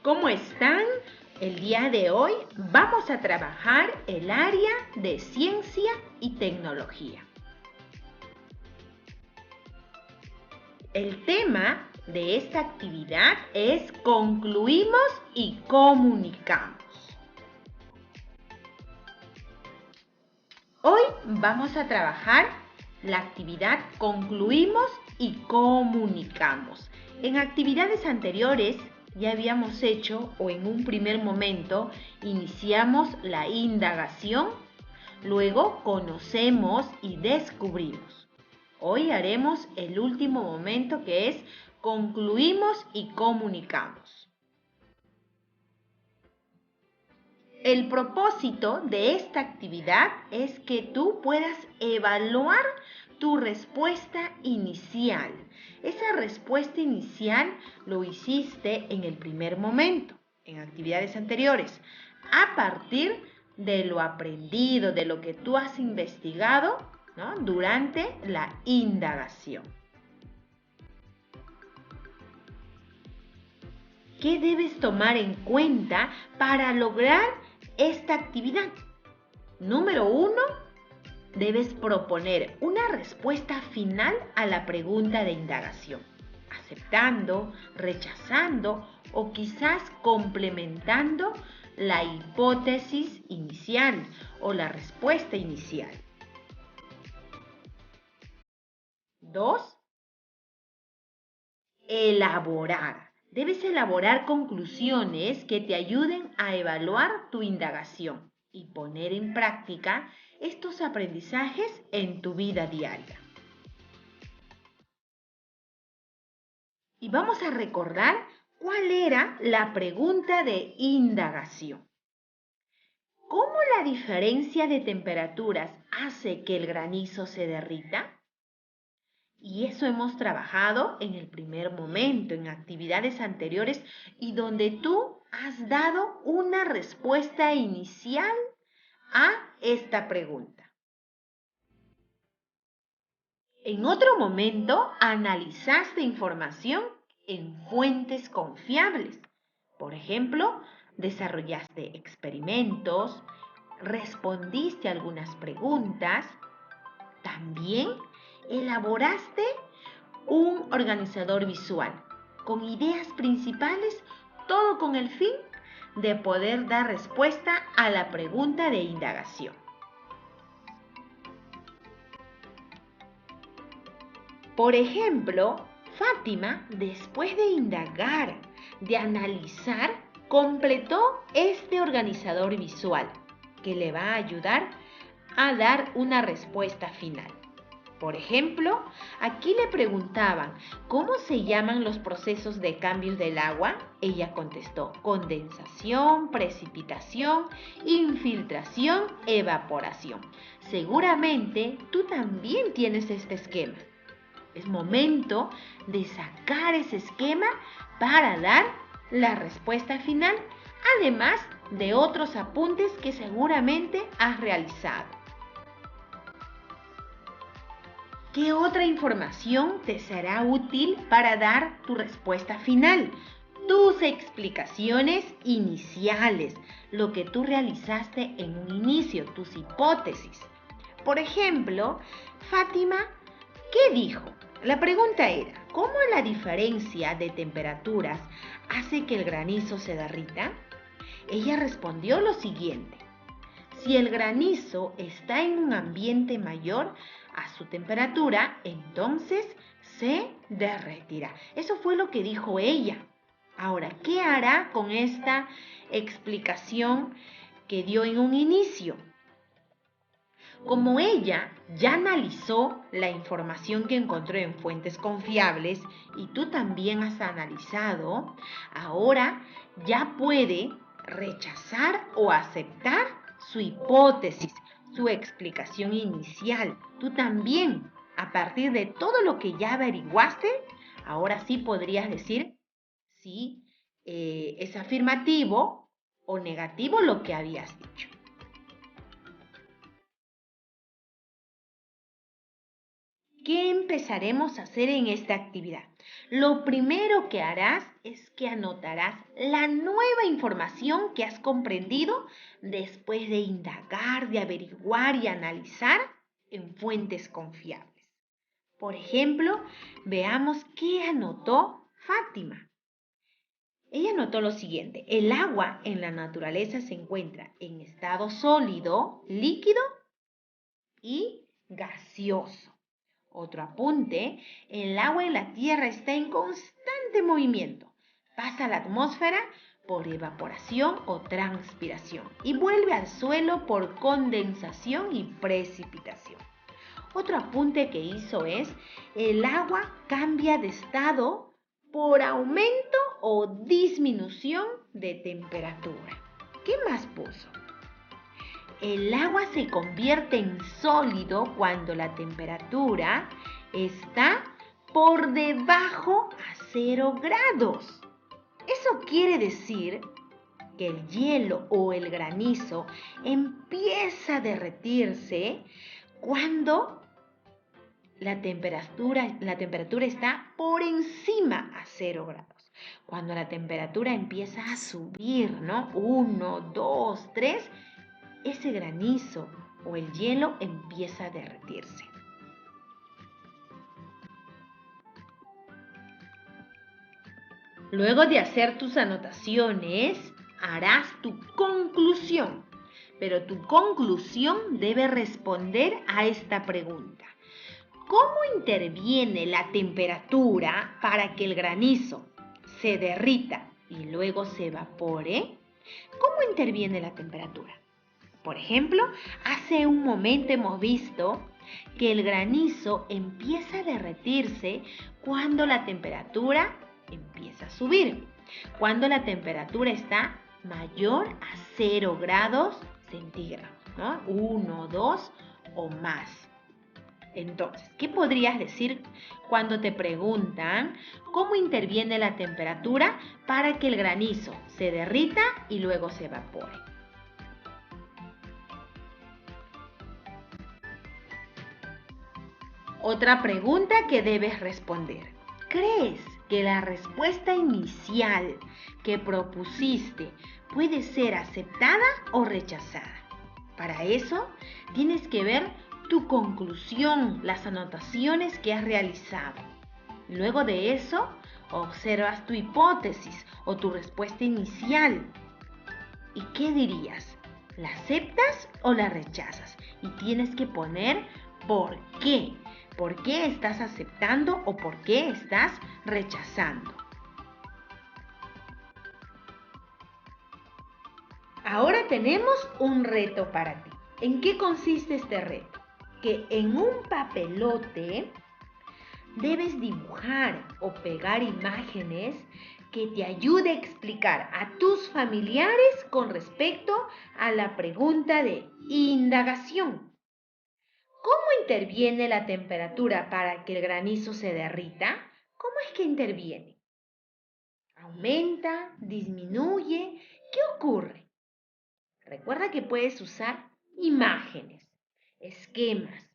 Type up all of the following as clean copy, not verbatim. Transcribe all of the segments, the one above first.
¿Cómo están? El día de hoy vamos a trabajar el área de ciencia y tecnología. El tema de esta actividad es concluimos y comunicamos. Hoy vamos a trabajar la actividad concluimos y comunicamos. En actividades anteriores ya habíamos hecho, o en un primer momento, iniciamos la indagación, luego conocemos y descubrimos. Hoy haremos el último momento, que es concluimos y comunicamos. El propósito de esta actividad es que tú puedas evaluar tu respuesta inicial. Esa respuesta inicial lo hiciste en el primer momento, en actividades anteriores, a partir de lo aprendido, de lo que tú has investigado, ¿no?, durante la indagación. ¿Qué debes tomar en cuenta para lograr esta actividad? Número 1, debes proponer una respuesta final a la pregunta de indagación, aceptando, rechazando o quizás complementando la hipótesis inicial o la respuesta inicial. 2, elaborar. Debes elaborar conclusiones que te ayuden a evaluar tu indagación y poner en práctica estos aprendizajes en tu vida diaria. Y vamos a recordar cuál era la pregunta de indagación. ¿Cómo la diferencia de temperaturas hace que el granizo se derrita? Y eso hemos trabajado en el primer momento, en actividades anteriores, y donde tú has dado una respuesta inicial a esta pregunta. En otro momento, analizaste información en fuentes confiables. Por ejemplo, desarrollaste experimentos, respondiste algunas preguntas, también elaboraste un organizador visual con ideas principales, todo con el fin de poder dar respuesta a la pregunta de indagación. Por ejemplo, Fátima, después de indagar, de analizar, completó este organizador visual que le va a ayudar a dar una respuesta final. Por ejemplo, aquí le preguntaban, ¿cómo se llaman los procesos de cambios del agua? Ella contestó, condensación, precipitación, infiltración, evaporación. Seguramente tú también tienes este esquema. Es momento de sacar ese esquema para dar la respuesta final, además de otros apuntes que seguramente has realizado. ¿Qué otra información te será útil para dar tu respuesta final? Tus explicaciones iniciales, lo que tú realizaste en un inicio, tus hipótesis. Por ejemplo, Fátima, ¿qué dijo? La pregunta era, ¿cómo la diferencia de temperaturas hace que el granizo se derrita? Ella respondió lo siguiente: si el granizo está en un ambiente mayor a su temperatura, entonces se derretirá. Eso fue lo que dijo ella. Ahora, ¿qué hará con esta explicación que dio en un inicio? Como ella ya analizó la información que encontró en fuentes confiables y tú también has analizado, ahora ya puede rechazar o aceptar su hipótesis, su explicación inicial. Tú también, a partir de todo lo que ya averiguaste, ahora sí podrías decir si es afirmativo o negativo lo que habías dicho. ¿qué empezaremos a hacer en esta actividad? Lo primero que harás es que anotarás la nueva información que has comprendido después de indagar, de averiguar y analizar en fuentes confiables. Por ejemplo, veamos qué anotó Fátima. Ella notó lo siguiente: el agua en la naturaleza se encuentra en estado sólido, líquido y gaseoso. Otro apunte: el agua en la Tierra está en constante movimiento. Pasa a la atmósfera por evaporación o transpiración y vuelve al suelo por condensación y precipitación. Otro apunte que hizo es: el agua cambia de estado por aumento o disminución de temperatura. ¿Qué más puso? El agua se convierte en sólido cuando la temperatura está por debajo a 0 grados. Eso quiere decir que el hielo o el granizo empieza a derretirse cuando la temperatura está por encima a 0 grados. Cuando la temperatura empieza a subir, ¿no? 1, 2, 3, ese granizo o el hielo empieza a derretirse. Luego de hacer tus anotaciones, harás tu conclusión. Pero tu conclusión debe responder a esta pregunta: ¿cómo interviene la temperatura para que el granizo se derrita y luego se evapore? ¿Cómo interviene la temperatura? Por ejemplo, hace un momento hemos visto que el granizo empieza a derretirse cuando la temperatura empieza a subir, cuando la temperatura está mayor a 0 grados centígrados, ¿no? 1, 2 o más. Entonces, ¿qué podrías decir cuando te preguntan cómo interviene la temperatura para que el granizo se derrita y luego se evapore? Otra pregunta que debes responder: ¿crees que la respuesta inicial que propusiste puede ser aceptada o rechazada? Para eso, tienes que ver tu conclusión, las anotaciones que has realizado. Luego de eso, observas tu hipótesis o tu respuesta inicial. ¿Y qué dirías? ¿La aceptas o la rechazas? Y tienes que poner por qué. ¿Por qué estás aceptando o por qué estás rechazando? Ahora tenemos un reto para ti. ¿En qué consiste este reto? Que en un papelote debes dibujar o pegar imágenes que te ayude a explicar a tus familiares con respecto a la pregunta de indagación. ¿Cómo interviene la temperatura para que el granizo se derrita? ¿Cómo es que interviene? ¿Aumenta? ¿Disminuye? ¿Qué ocurre? Recuerda que puedes usar imágenes, esquemas,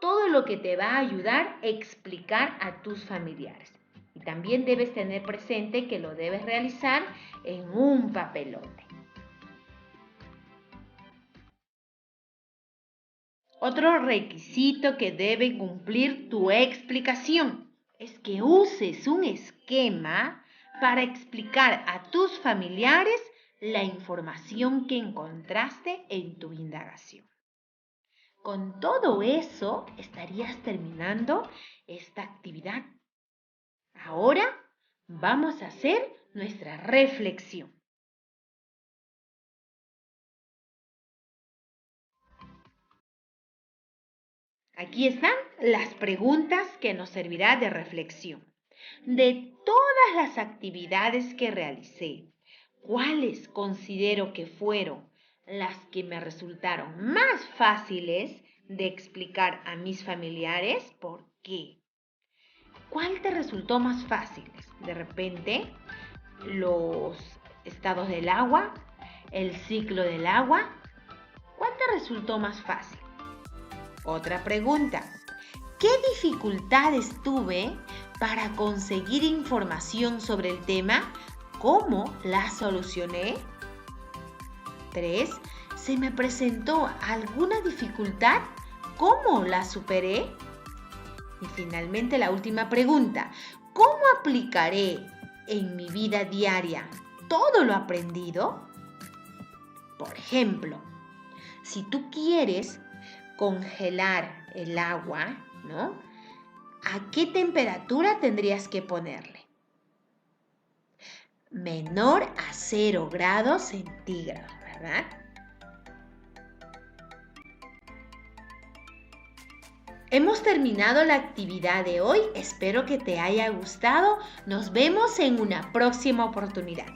todo lo que te va a ayudar a explicar a tus familiares. Y también debes tener presente que lo debes realizar en un papelote. Otro requisito que debe cumplir tu explicación es que uses un esquema para explicar a tus familiares la información que encontraste en tu indagación. Con todo eso, estarías terminando esta actividad. Ahora vamos a hacer nuestra reflexión. Aquí están las preguntas que nos servirá de reflexión. De todas las actividades que realicé, ¿cuáles considero que fueron las que me resultaron más fáciles de explicar a mis familiares? ¿Por qué? ¿Cuál te resultó más fácil? De repente, los estados del agua, el ciclo del agua. ¿Cuál te resultó más fácil? Otra pregunta: ¿Qué dificultades tuve para conseguir información sobre el tema? ¿Cómo la solucioné? 3. ¿Se me presentó alguna dificultad? ¿Cómo la superé? Y finalmente la última pregunta. ¿Cómo aplicaré en mi vida diaria todo lo aprendido? Por ejemplo, si tú quieres congelar el agua, ¿no? ¿A qué temperatura tendrías que ponerle? Menor a 0 grados centígrados, ¿verdad? Hemos terminado la actividad de hoy. Espero que te haya gustado. Nos vemos en una próxima oportunidad.